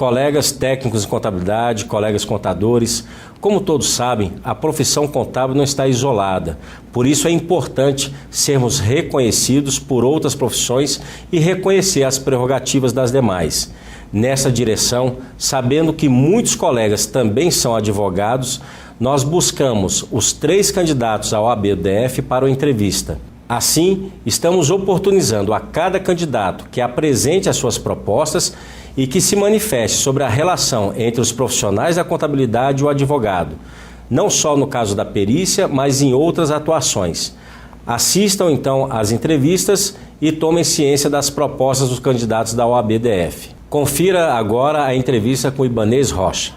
Colegas técnicos em contabilidade, colegas contadores, como todos sabem, a profissão contábil não está isolada. Por isso é importante sermos reconhecidos por outras profissões e reconhecer as prerrogativas das demais. Nessa direção, sabendo que muitos colegas também são advogados, nós buscamos os 3 candidatos ao OAB-DF para a entrevista. Assim, estamos oportunizando a cada candidato que apresente as suas propostas e que se manifeste sobre a relação entre os profissionais da contabilidade e o advogado, não só no caso da perícia, mas em outras atuações. Assistam então às entrevistas e tomem ciência das propostas dos candidatos da OAB-DF. Confira agora a entrevista com Ibanez Rocha.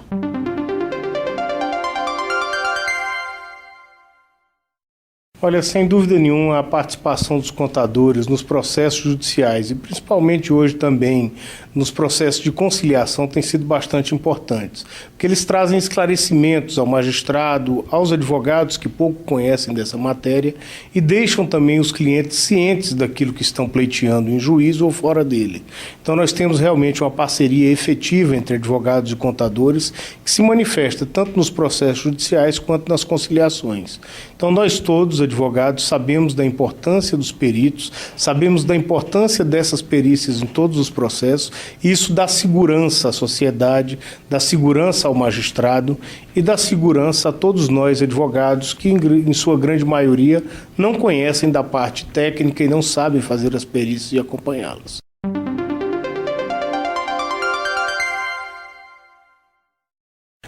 Olha, sem dúvida nenhuma, a participação dos contadores nos processos judiciais e principalmente hoje também nos processos de conciliação tem sido bastante importantes, porque eles trazem esclarecimentos ao magistrado, aos advogados que pouco conhecem dessa matéria e deixam também os clientes cientes daquilo que estão pleiteando em juízo ou fora dele. Então nós temos realmente uma parceria efetiva entre advogados e contadores que se manifesta tanto nos processos judiciais quanto nas conciliações. Então nós todos, advogados, sabemos da importância dos peritos, sabemos da importância dessas perícias em todos os processos, e isso dá segurança à sociedade, dá segurança ao magistrado e dá segurança a todos nós, advogados, que em sua grande maioria não conhecem da parte técnica e não sabem fazer as perícias e acompanhá-las.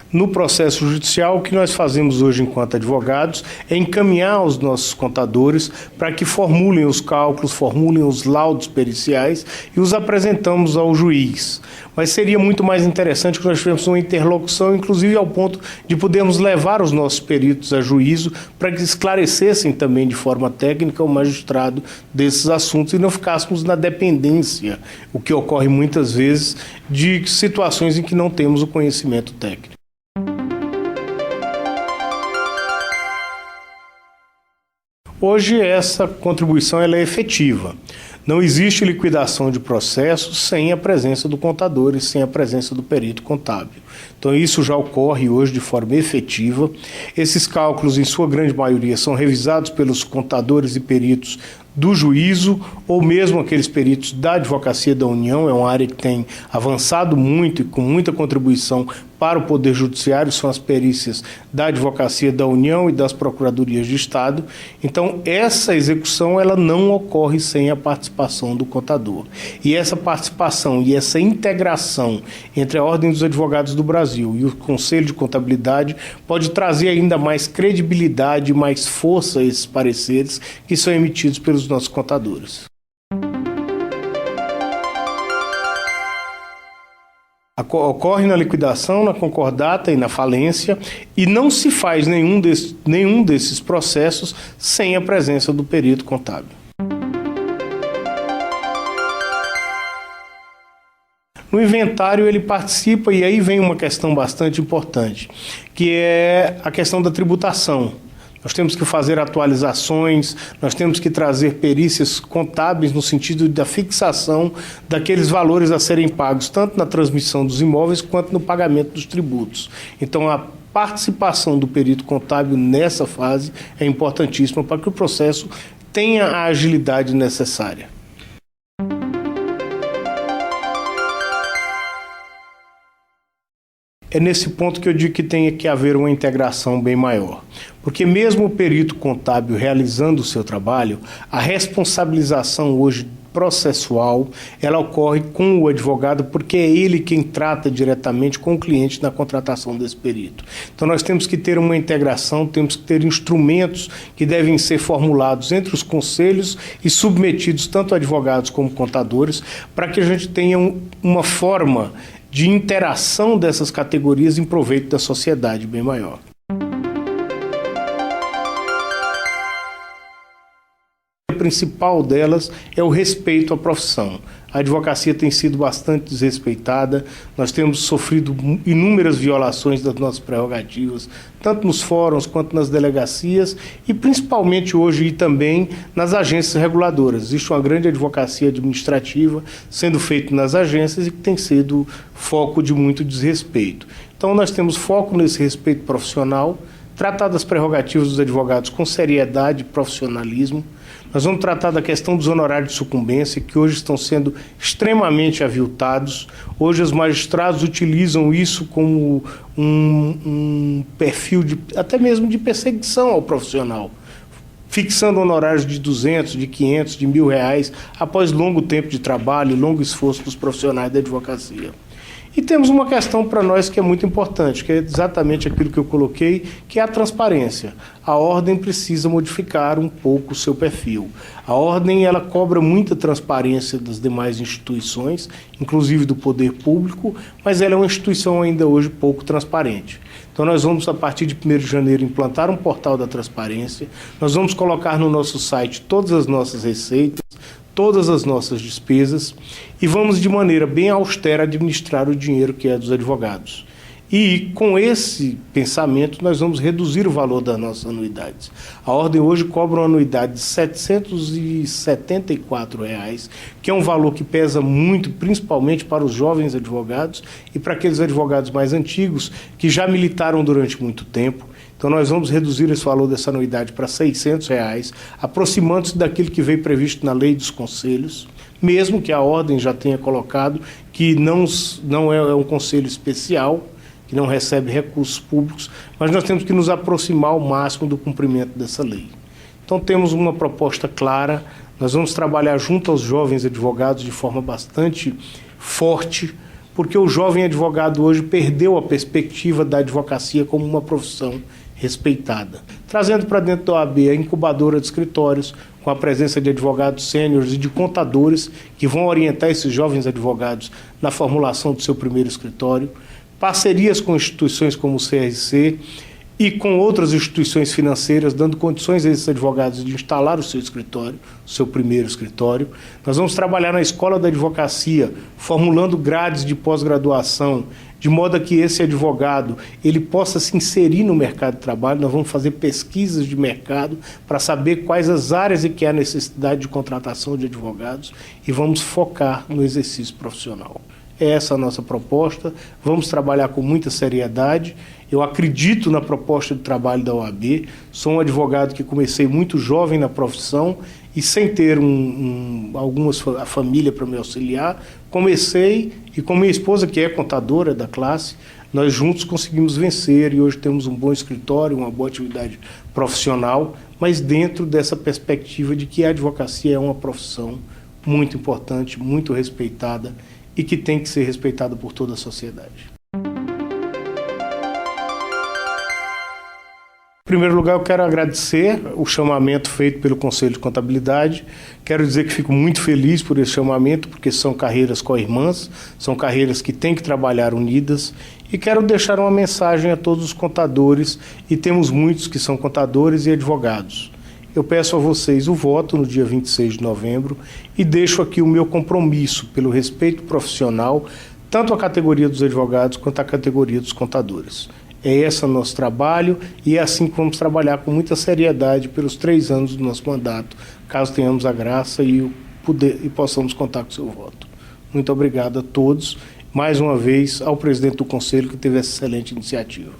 No processo judicial, o que nós fazemos hoje enquanto advogados é encaminhar os nossos contadores para que formulem os cálculos, formulem os laudos periciais e os apresentamos ao juiz. Mas seria muito mais interessante que nós tivéssemos uma interlocução, inclusive ao ponto de podermos levar os nossos peritos a juízo para que esclarecessem também de forma técnica o magistrado desses assuntos e não ficássemos na dependência, o que ocorre muitas vezes de situações em que não temos o conhecimento técnico. Hoje essa contribuição ela é efetiva. Não existe liquidação de processos sem a presença do contador e sem a presença do perito contábil. Então isso já ocorre hoje de forma efetiva. Esses cálculos, em sua grande maioria, são revisados pelos contadores e peritos do juízo ou mesmo aqueles peritos da Advocacia da União. É uma área que tem avançado muito e com muita contribuição para o Poder Judiciário, são as perícias da Advocacia da União e das Procuradorias de Estado. Então, essa execução ela não ocorre sem a participação do contador. E essa participação e essa integração entre a Ordem dos Advogados do Brasil e o Conselho de Contabilidade pode trazer ainda mais credibilidade e mais força a esses pareceres que são emitidos pelos nossos contadores. Ocorre na liquidação, na concordata e na falência e não se faz nenhum desses processos sem a presença do perito contábil. No inventário ele participa e aí vem uma questão bastante importante, que é a questão da tributação. Nós temos que fazer atualizações, nós temos que trazer perícias contábeis no sentido da fixação daqueles valores a serem pagos, tanto na transmissão dos imóveis quanto no pagamento dos tributos. Então, a participação do perito contábil nessa fase é importantíssima para que o processo tenha a agilidade necessária. É nesse ponto que eu digo que tem que haver uma integração bem maior. Porque mesmo o perito contábil realizando o seu trabalho, a responsabilização hoje processual, ela ocorre com o advogado porque é ele quem trata diretamente com o cliente na contratação desse perito. Então nós temos que ter uma integração, temos que ter instrumentos que devem ser formulados entre os conselhos e submetidos tanto a advogados como contadores para que a gente tenha uma forma de interação dessas categorias em proveito da sociedade bem maior. principal delas é o respeito à profissão. A advocacia tem sido bastante desrespeitada, nós temos sofrido inúmeras violações das nossas prerrogativas, tanto nos fóruns quanto nas delegacias e principalmente hoje e também nas agências reguladoras. Existe uma grande advocacia administrativa sendo feita nas agências e que tem sido foco de muito desrespeito. Então nós temos foco nesse respeito profissional, tratar das prerrogativas dos advogados com seriedade e profissionalismo. Nós vamos tratar da questão dos honorários de sucumbência, que hoje estão sendo extremamente aviltados. Hoje os magistrados utilizam isso como um perfil até mesmo de perseguição ao profissional, fixando honorários de 200, de 500, de R$1.000, após longo tempo de trabalho, longo esforço dos profissionais da advocacia. E temos uma questão para nós que é muito importante, que é exatamente aquilo que eu coloquei, que é a transparência. A ordem precisa modificar um pouco o seu perfil. A ordem ela cobra muita transparência das demais instituições, inclusive do poder público, mas ela é uma instituição ainda hoje pouco transparente. Então nós vamos, a partir de 1º de janeiro, implantar um portal da transparência, nós vamos colocar no nosso site todas as nossas receitas, todas as nossas despesas e vamos de maneira bem austera administrar o dinheiro que é dos advogados. E com esse pensamento nós vamos reduzir o valor das nossas anuidades. A ordem hoje cobra uma anuidade de R$ 774, que é um valor que pesa muito, principalmente para os jovens advogados e para aqueles advogados mais antigos que já militaram durante muito tempo. Então nós vamos reduzir esse valor dessa anuidade para R$ 600, aproximando-se daquilo que veio previsto na lei dos conselhos, mesmo que a ordem já tenha colocado que não é um conselho especial, que não recebe recursos públicos, mas nós temos que nos aproximar ao máximo do cumprimento dessa lei. Então temos uma proposta clara, nós vamos trabalhar junto aos jovens advogados de forma bastante forte, porque o jovem advogado hoje perdeu a perspectiva da advocacia como uma profissão respeitada. Trazendo para dentro da OAB a incubadora de escritórios, com a presença de advogados sêniores e de contadores que vão orientar esses jovens advogados na formulação do seu primeiro escritório, parcerias com instituições como o CRC e com outras instituições financeiras, dando condições a esses advogados de instalar o seu escritório, o seu primeiro escritório. Nós vamos trabalhar na Escola da Advocacia, formulando grades de pós-graduação, de modo a que esse advogado ele possa se inserir no mercado de trabalho. Nós vamos fazer pesquisas de mercado para saber quais as áreas em que há necessidade de contratação de advogados e vamos focar no exercício profissional. É essa a nossa proposta, vamos trabalhar com muita seriedade. Eu acredito na proposta de trabalho da OAB, sou um advogado que comecei muito jovem na profissão e sem ter a família para me auxiliar, comecei e com minha esposa, que é contadora da classe, nós juntos conseguimos vencer e hoje temos um bom escritório, uma boa atividade profissional, mas dentro dessa perspectiva de que a advocacia é uma profissão muito importante, muito respeitada e que tem que ser respeitada por toda a sociedade. Em primeiro lugar, eu quero agradecer o chamamento feito pelo Conselho de Contabilidade. Quero dizer que fico muito feliz por esse chamamento, porque são carreiras co-irmãs, são carreiras que têm que trabalhar unidas. E quero deixar uma mensagem a todos os contadores, e temos muitos que são contadores e advogados. Eu peço a vocês o voto no dia 26 de novembro e deixo aqui o meu compromisso pelo respeito profissional, tanto à categoria dos advogados quanto à categoria dos contadores. É esse o nosso trabalho e é assim que vamos trabalhar com muita seriedade pelos 3 anos do nosso mandato, caso tenhamos a graça e possamos contar com o seu voto. Muito obrigado a todos, mais uma vez ao presidente do Conselho que teve essa excelente iniciativa.